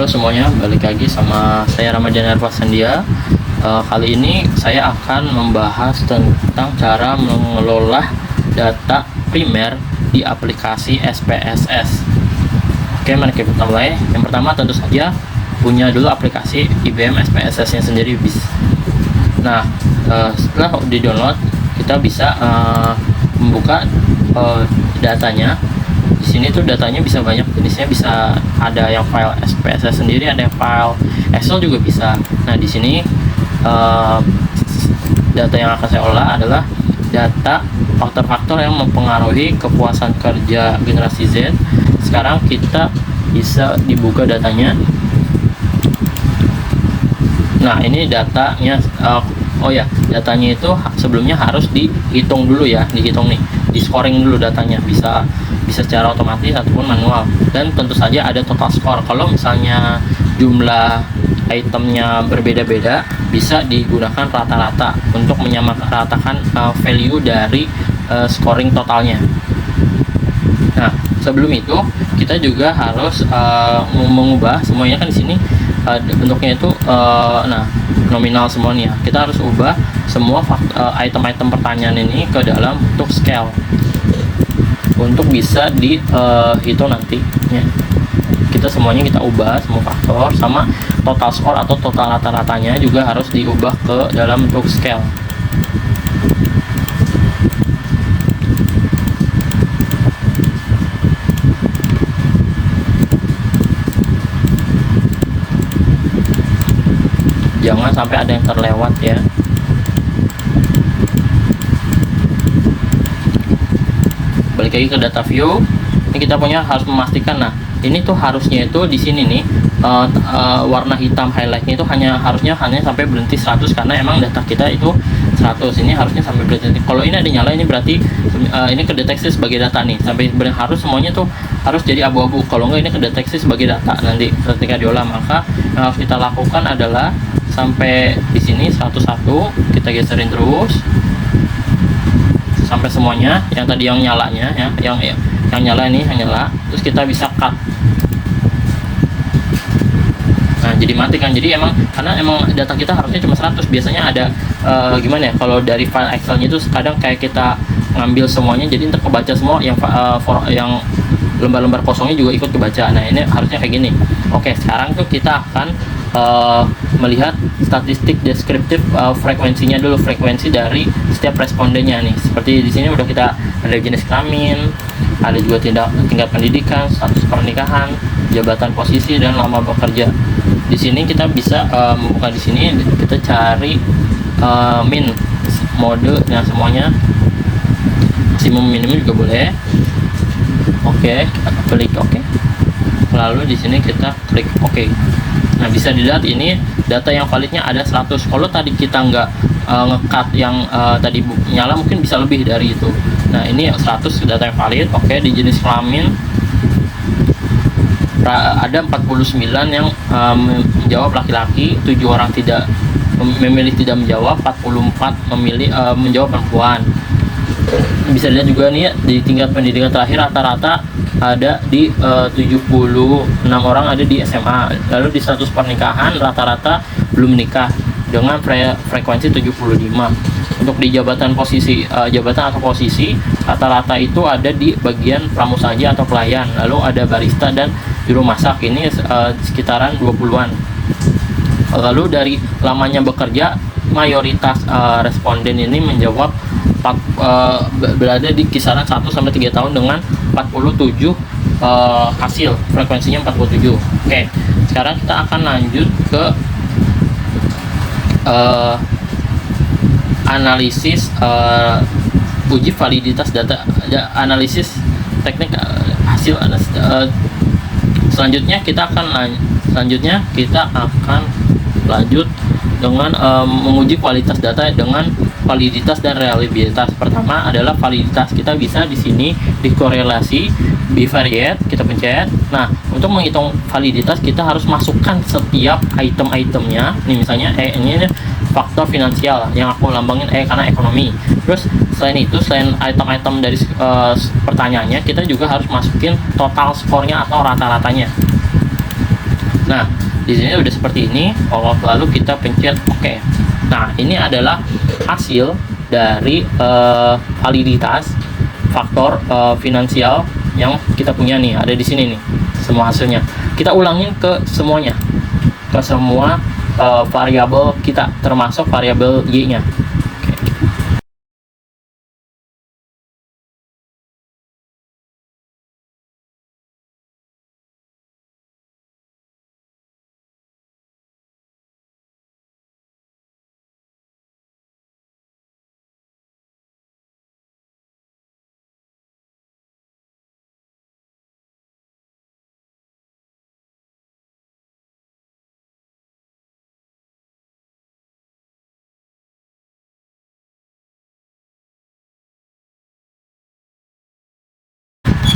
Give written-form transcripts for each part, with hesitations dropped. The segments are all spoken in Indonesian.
Halo semuanya, balik lagi sama saya Ramadhan Arfasandia. Kali ini saya akan membahas tentang cara mengelola data primer di aplikasi SPSS. Oke, mari kita mulai. Yang pertama tentu saja punya dulu aplikasi IBM SPSS nya sendiri Nah, setelah di-download kita bisa membuka datanya. Di sini tuh datanya bisa banyak jenisnya, bisa ada yang file SPSS sendiri, ada yang file Excel juga bisa. Nah, di sini data yang akan saya olah adalah data faktor-faktor yang mempengaruhi kepuasan kerja generasi Z. Sekarang kita bisa dibuka datanya. Nah, ini datanya. Datanya itu sebelumnya harus dihitung dulu ya, di scoring dulu datanya, bisa secara otomatis ataupun manual. Dan tentu saja ada total score. Kalau misalnya jumlah itemnya berbeda-beda, bisa digunakan rata-rata untuk menyamaratakan value dari scoring totalnya. Nah, sebelum itu kita juga harus mengubah semuanya, kan di sini bentuknya itu nominal semuanya. Kita harus ubah semua item-item pertanyaan ini ke dalam bentuk scale untuk bisa dihitung nanti ya. Semuanya kita ubah, semua faktor sama total score atau total rata-ratanya juga harus diubah ke dalam bentuk scale. Jangan sampai ada yang terlewat ya. Balik lagi ke data view. Ini kita punya harus memastikan. Nah, ini tuh harusnya itu di sini nih warna hitam highlightnya itu harusnya hanya sampai berhenti 100, karena emang data kita itu 100. Ini harusnya sampai berhenti. Kalau ini ada nyala, ini berarti ini kedeteksi sebagai data nih. Sampai harus semuanya tuh harus jadi abu-abu. Kalau enggak, ini kedeteksi sebagai data nanti ketika diolah. Maka yang harus kita lakukan adalah sampai di sini 101 kita geserin terus sampai semuanya yang tadi yang nyalanya ya, yang nyala ini yang nyala, terus kita bisa cut. Nah, jadi mati kan. Jadi karena emang data kita harusnya cuma 100. Biasanya ada gimana ya, kalau dari file Excel-nya itu kadang kayak kita ngambil semuanya, jadi ntar kebaca semua, yang lembar-lembar kosongnya juga ikut kebaca. Nah, ini harusnya kayak gini. Oke, sekarang tuh kita akan melihat statistik deskriptif frekuensinya dulu, frekuensi dari setiap respondennya nih. Seperti di sini udah kita ada jenis kelamin, ada juga tingkat pendidikan, status pernikahan, jabatan posisi, dan lama bekerja. Di sini kita bisa membuka di sini, kita cari min mode, nah semuanya maksimum minimum juga boleh. Oke, kita klik oke. Lalu di sini kita klik oke. Nah, bisa dilihat ini data yang validnya ada 100. Kalau tadi kita nggak nge-cut yang tadi nyala, mungkin bisa lebih dari itu. Nah, ini 100 data yang valid. Oke, di jenis kelamin ada 49 yang menjawab laki-laki, 7 orang tidak memilih tidak menjawab, 44 memilih menjawab perempuan. Bisa dilihat juga nih di tingkat pendidikan terakhir rata-rata ada di 76 orang ada di SMA. Lalu di status pernikahan rata-rata belum menikah dengan frekuensi 75. Untuk di jabatan atau posisi rata-rata itu ada di bagian pramusaja atau pelayan. Lalu ada barista dan juru masak, ini sekitaran 20-an. Lalu dari lamanya bekerja, mayoritas responden ini menjawab berada di kisaran 1-3 tahun dengan 47 hasil, frekuensinya 47. Oke, sekarang kita akan lanjut ke analisis uji validitas data, analisis teknik hasil. Selanjutnya kita akan lanjut dengan menguji kualitas data dengan validitas dan reliabilitas. Pertama adalah validitas. Kita bisa di sini dikorelasi, bivariate, kita pencet. Nah, untuk menghitung validitas kita harus masukkan setiap item-itemnya. Nih misalnya ini faktor finansial yang aku lambangin karena ekonomi. Terus selain itu, selain item-item dari pertanyaannya, kita juga harus masukin total skornya atau rata-ratanya. Nah, di sini udah seperti ini. Lalu kita pencet OK. Nah, ini adalah hasil dari validitas faktor finansial yang kita punya nih, ada di sini nih semua hasilnya. Kita ulangin ke semuanya, ke semua variabel kita, termasuk variabel Y-nya.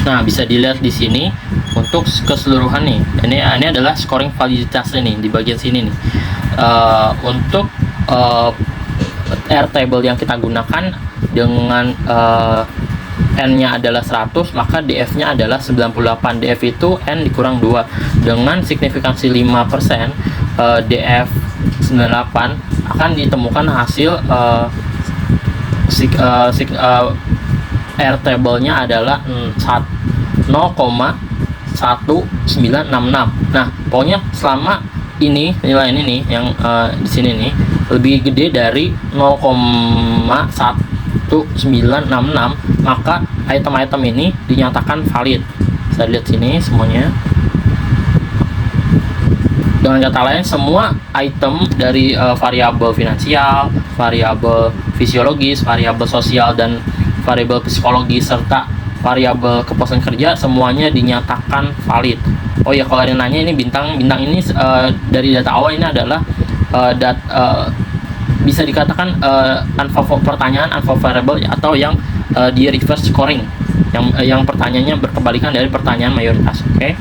Nah, bisa dilihat di sini untuk keseluruhan nih. Ini adalah scoring validitasnya nih di bagian sini nih. Untuk R table yang kita gunakan dengan N-nya adalah 100, maka DF-nya adalah 98. DF itu N dikurang 2. Dengan signifikansi 5%, DF 98 akan ditemukan hasil R table-nya adalah 0,1966. Nah, pokoknya selama ini nilai ini nih yang di sini nih lebih gede dari 0,1966, maka item-item ini dinyatakan valid. Saya lihat sini semuanya. Dengan kata lain, semua item dari variabel finansial, variabel fisiologis, variabel sosial, dan variabel psikologis serta variabel kepuasan kerja semuanya dinyatakan valid. Oh ya, kalau ada yang nanya, ini bintang ini dari data awal ini adalah bisa dikatakan pertanyaan unfavorable atau yang di reverse scoring, yang pertanyaannya berkebalikan dari pertanyaan mayoritas. Oke.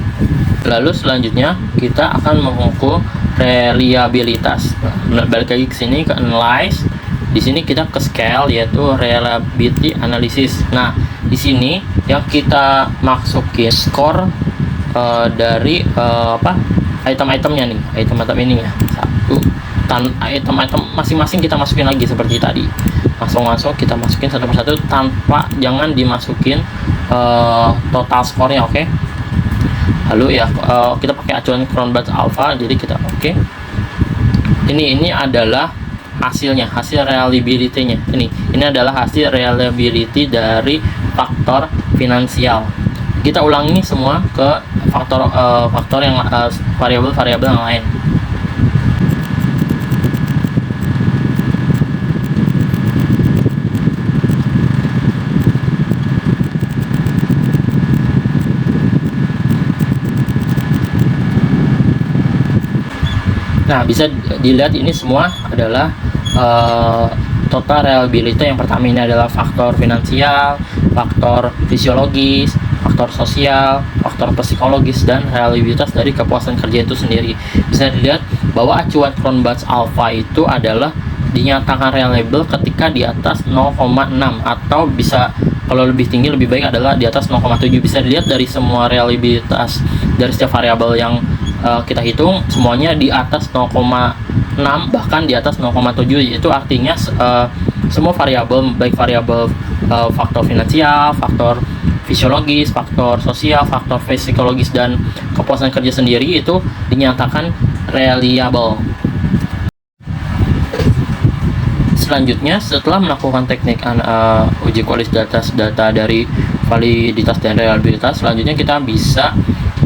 Lalu selanjutnya kita akan mengukur reliabilitas. Balik lagi ke sini ke analyze. Di sini kita ke scale, yaitu reliability analysis. Nah, di sini yang kita masukin skor dari item-itemnya nih, item-item ini ya. Item-item masing-masing kita masukin lagi seperti tadi. Langsung kita masukin satu persatu tanpa jangan dimasukin total skornya, oke? Lalu ya kita pakai acuan Cronbach's Alpha, jadi kita oke. Ini adalah hasilnya, hasil reliability-nya. Ini adalah hasil reliability dari faktor finansial. Kita ulangi semua ke faktor yang variabel yang lain. Nah, bisa dilihat ini semua adalah total reliability. Yang pertama ini adalah faktor finansial, faktor fisiologis, faktor sosial, faktor psikologis, dan reliabilitas dari kepuasan kerja itu sendiri. Bisa dilihat bahwa acuan Cronbach's Alpha itu adalah dinyatakan reliable ketika di atas 0,6, atau bisa kalau lebih tinggi lebih baik adalah di atas 0,7. Bisa dilihat dari semua reliabilitas dari setiap variabel yang kita hitung, semuanya di atas 0,6, bahkan di atas 0,7. Itu artinya semua variabel, baik variabel faktor finansial, faktor fisiologis, faktor sosial, faktor psikologis, dan kepuasan kerja sendiri itu dinyatakan reliable. Selanjutnya, setelah melakukan teknik uji kualitas data dari validitas dan reliabilitas, selanjutnya kita bisa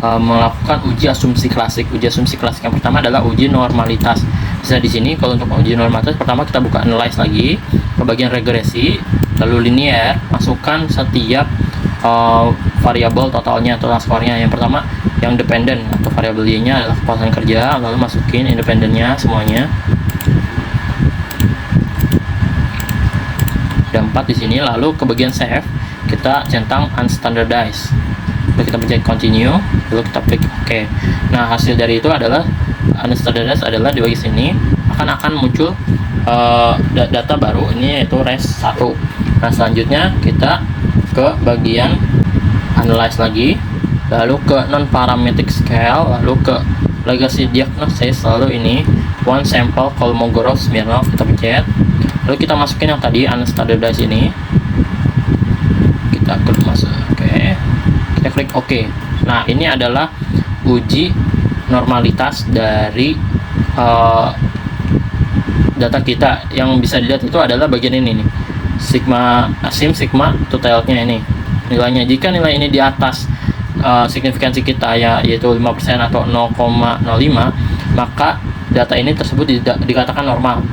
melakukan uji asumsi klasik. Uji asumsi klasik yang pertama adalah uji normalitas. Bisa di sini kalau untuk uji normalitas, pertama kita buka analyze lagi ke bagian regresi, lalu linear, masukkan setiap variabel totalnya, total skornya. Yang pertama yang dependen atau variabel Y-nya adalah kepuasan kerja, lalu masukin independennya semuanya. Ada 4 di sini. Lalu ke bagian save kita centang unstandardized. Lalu kita pencet continue, lalu kita klik OK. Nah, hasil dari itu adalah unstandardized adalah di bagian sini akan muncul data baru, ini yaitu res 1. Nah, selanjutnya kita ke bagian analyze lagi, lalu ke non parametric scale, lalu ke legacy diagnosis, lalu ini one sample Kolmogorov Smirnov, kita pencet, lalu kita masukin yang tadi unstandardized ini, kita klik masuk, oke, kita klik oke. Nah, ini adalah uji normalitas dari data kita. Yang bisa dilihat itu adalah bagian ini nih, sigma totalnya ini nilainya. Jika nilai ini di atas signifikansi kita yaitu 5% atau 0,05, maka data ini tersebut dikatakan normal.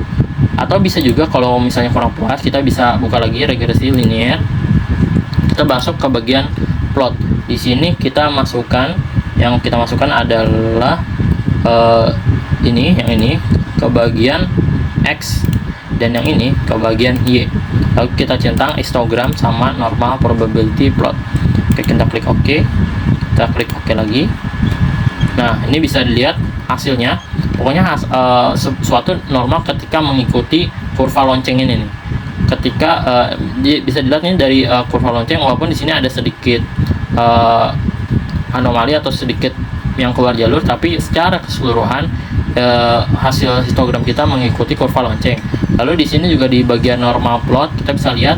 Atau bisa juga kalau misalnya kurang puas, kita bisa buka lagi regresi linear, kita masuk ke bagian plot. Di sini kita masukkan, yang kita masukkan adalah yang ini ke bagian X, dan yang ini ke bagian Y. Lalu kita centang histogram sama normal probability plot. Oke, kita klik OK, kita klik OK lagi. Nah, ini bisa dilihat hasilnya. Pokoknya suatu normal ketika mengikuti kurva lonceng ini nih. Ketika bisa dilihat nih dari kurva lonceng, walaupun di sini ada sedikit anomali atau sedikit yang keluar jalur, tapi secara keseluruhan hasil histogram kita mengikuti kurva lonceng. Lalu di sini juga di bagian normal plot kita bisa lihat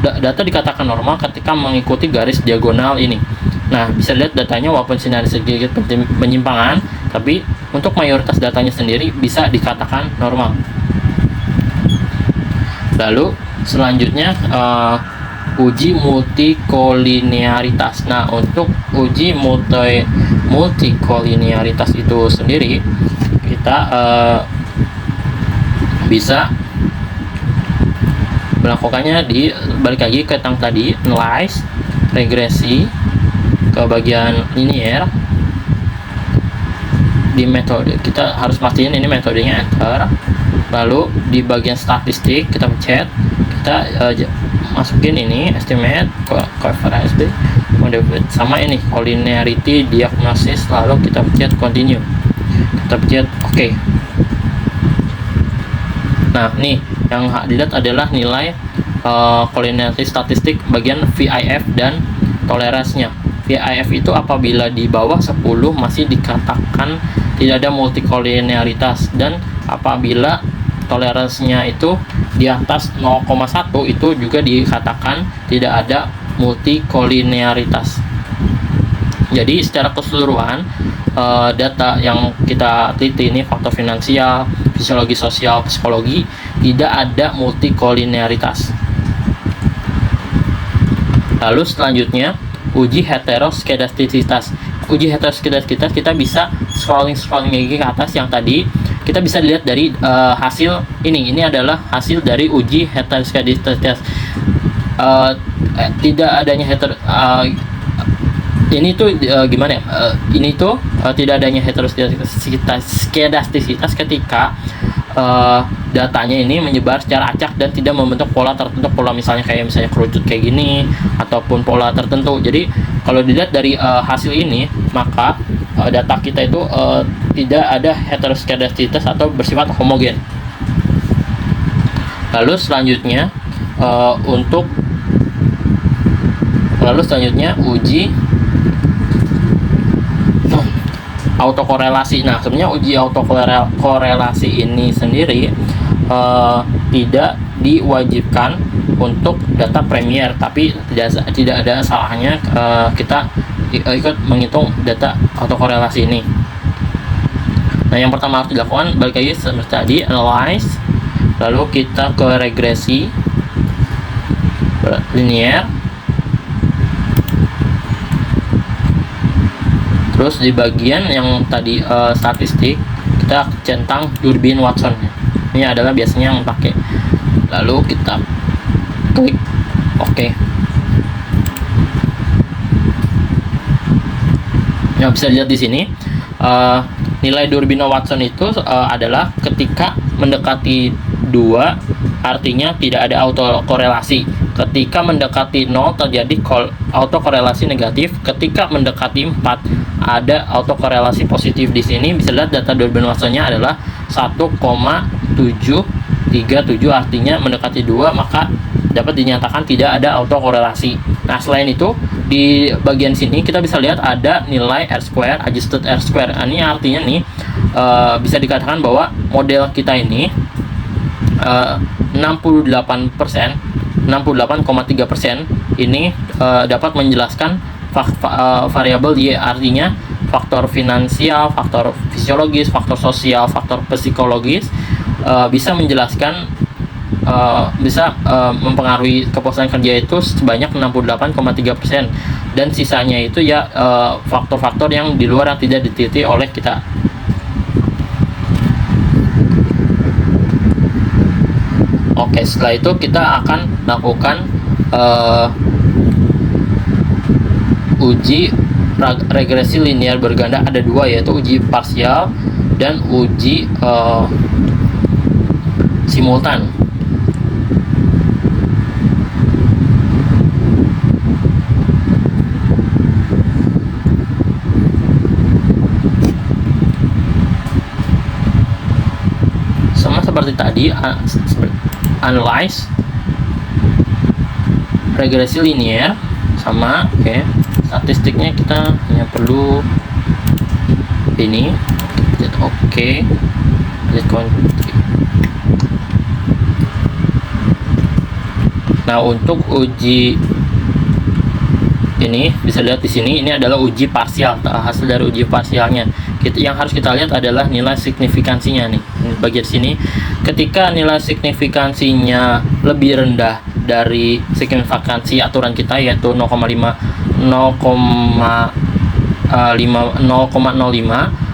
data dikatakan normal ketika mengikuti garis diagonal ini. Nah, bisa lihat datanya walaupun sini ada sedikit penyimpangan, tapi untuk mayoritas datanya sendiri bisa dikatakan normal. Lalu selanjutnya uji multikolinearitas. Nah, untuk uji multikolinearitas itu sendiri kita bisa melakukannya di balik lagi ke yang tadi, analyze, regresi, ke bagian linear. Di metode kita harus pastiin ini metodenya, enter. Lalu di bagian statistik kita pencet, kita masukin ini estimate coverage sama ini collinearity diagnosis, lalu kita pencet continue, kita pencet oke. Nah, nih yang dilihat adalah nilai collinearity statistik bagian VIF dan toleransinya. VIF itu apabila di bawah 10 masih dikatakan tidak ada multikolinearitas, dan apabila toleransinya itu di atas 0,1 itu juga dikatakan tidak ada multikolinearitas. Jadi secara keseluruhan data yang kita teliti ini, faktor finansial, fisiologi sosial, psikologi, tidak ada multikolinearitas. Lalu selanjutnya uji heteroskedastisitas. Uji heteroskedastisitas kita bisa scrolling lagi ke atas. Yang tadi kita bisa lihat dari hasil ini adalah hasil dari uji heteroskedastisitas. Tidak adanya ini tuh gimana ya? Ini tuh tidak adanya heteroskedastisitas ketika datanya ini menyebar secara acak dan tidak membentuk pola tertentu, pola misalnya kerucut kayak gini ataupun pola tertentu. Jadi kalau dilihat dari hasil ini, maka data kita itu tidak ada heteroskedastisitas atau bersifat homogen. Lalu selanjutnya uji autokorelasi. Nah, sebenarnya uji autokorelasi ini sendiri tidak diwajibkan untuk data Premier, tapi tidak ada salahnya kita ikut menghitung data autokorelasi ini. Nah, yang pertama harus dilakukan balik lagi seperti tadi, analyze, lalu kita ke regresi linear. Terus di bagian yang tadi statistik, kita centang Durbin Watson. Ini adalah biasanya yang pakai. Lalu kita klik OK. Yang bisa dilihat di sini nilai Durbin Watson itu adalah ketika mendekati 2 artinya tidak ada autokorelasi. Ketika mendekati 0 terjadi autokorelasi negatif. Ketika mendekati 4 ada autokorelasi positif. Di sini bisa lihat data Durbin Watsonnya adalah 1,737, artinya mendekati 2 maka dapat dinyatakan tidak ada autokorelasi. Nah, selain itu di bagian sini kita bisa lihat ada nilai R-square, adjusted R-square. Ini artinya nih bisa dikatakan bahwa model kita ini 68,3% ini dapat menjelaskan variabel Y, artinya faktor finansial, faktor fisiologis, faktor sosial, faktor psikologis bisa menjelaskan mempengaruhi kepuasan kerja itu sebanyak 68,3%, dan sisanya itu ya faktor-faktor yang di luar yang tidak diteliti oleh kita. Oke, setelah itu kita akan lakukan uji regresi linear berganda. Ada dua, yaitu uji parsial dan uji simultan. Sama seperti tadi, analyze regresi linear sama. Oke, statistiknya kita hanya perlu ini. Oke, nah untuk uji ini bisa lihat di sini, ini adalah uji parsial. Hasil dari uji parsialnya yang harus kita lihat adalah nilai signifikansinya nih. Bagian sini, ketika nilai signifikansinya lebih rendah dari signifikansi aturan kita, yaitu 0,05,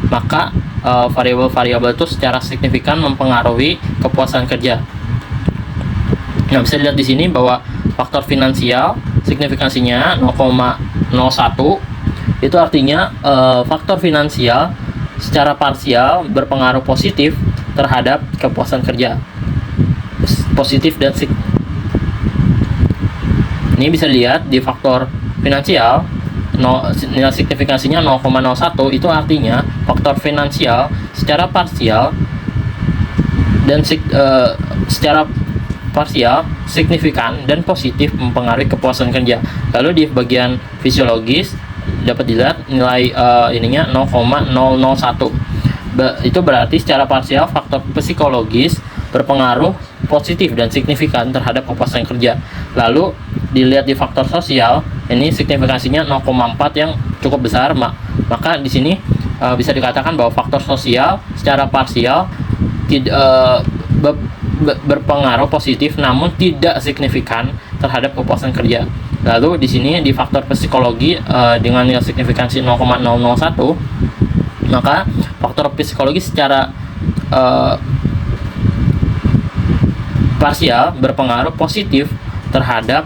maka variabel-variabel itu secara signifikan mempengaruhi kepuasan kerja. Nah, bisa dilihat di sini bahwa faktor finansial signifikansinya 0,01, itu artinya faktor finansial secara parsial berpengaruh positif terhadap kepuasan kerja. Positif dan ini bisa dilihat di faktor finansial, nilai signifikansinya 0,01, itu artinya faktor finansial secara parsial dan secara parsial, signifikan dan positif mempengaruhi kepuasan kerja. Lalu di bagian fisiologis dapat dilihat nilai ininya 0,001. Itu berarti secara parsial faktor psikologis berpengaruh positif dan signifikan terhadap kepuasan kerja. Lalu dilihat di faktor sosial, ini signifikansinya 0,4 yang cukup besar, maka di sini bisa dikatakan bahwa faktor sosial secara parsial berpengaruh positif namun tidak signifikan terhadap kepuasan kerja. Lalu di sini di faktor psikologi dengan nilai signifikansi 0,001, maka faktor psikologi secara parsial berpengaruh positif terhadap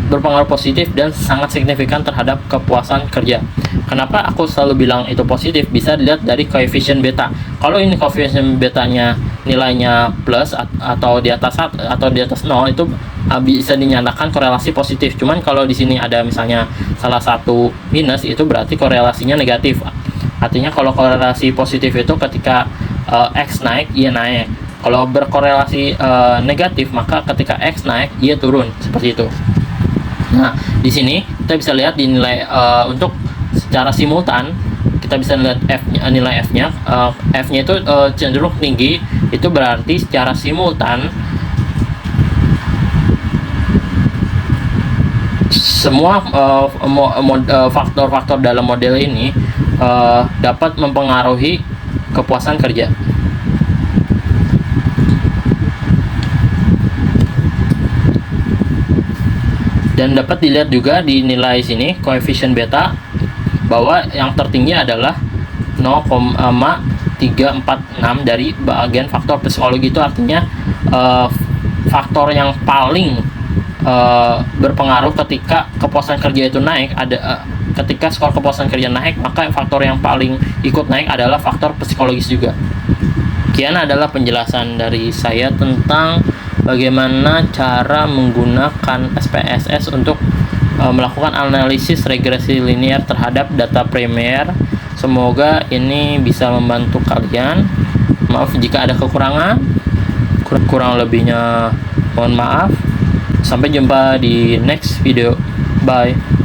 berpengaruh positif dan sangat signifikan terhadap kepuasan kerja. Kenapa aku selalu bilang itu positif? Bisa dilihat dari koefisien beta. Kalau ini koefisien betanya nilainya plus atau di atas 1 atau di atas 0, itu bisa dinyatakan korelasi positif. Cuman kalau di sini ada misalnya salah satu minus, itu berarti korelasinya negatif. Artinya kalau korelasi positif itu ketika X naik, Y naik. Kalau berkorelasi negatif, maka ketika X naik, Y turun, seperti itu. Nah, di sini kita bisa lihat di nilai untuk secara simultan, kita bisa lihat nilai F-nya. F-nya itu cenderung tinggi, itu berarti secara simultan semua faktor-faktor dalam model ini dapat mempengaruhi kepuasan kerja. Dan dapat dilihat juga di nilai sini koefisien beta bahwa yang tertinggi adalah 0,346 dari bagian faktor psikologi. Itu artinya faktor yang paling berpengaruh ketika kepuasan kerja itu naik ketika skor kepuasan kerja naik, maka faktor yang paling ikut naik adalah faktor psikologis juga. Sekian adalah penjelasan dari saya tentang bagaimana cara menggunakan SPSS untuk melakukan analisis regresi linear terhadap data primer. Semoga ini bisa membantu kalian. Maaf jika ada kekurangan. Kurang lebihnya mohon maaf. Sampai jumpa di next video. Bye.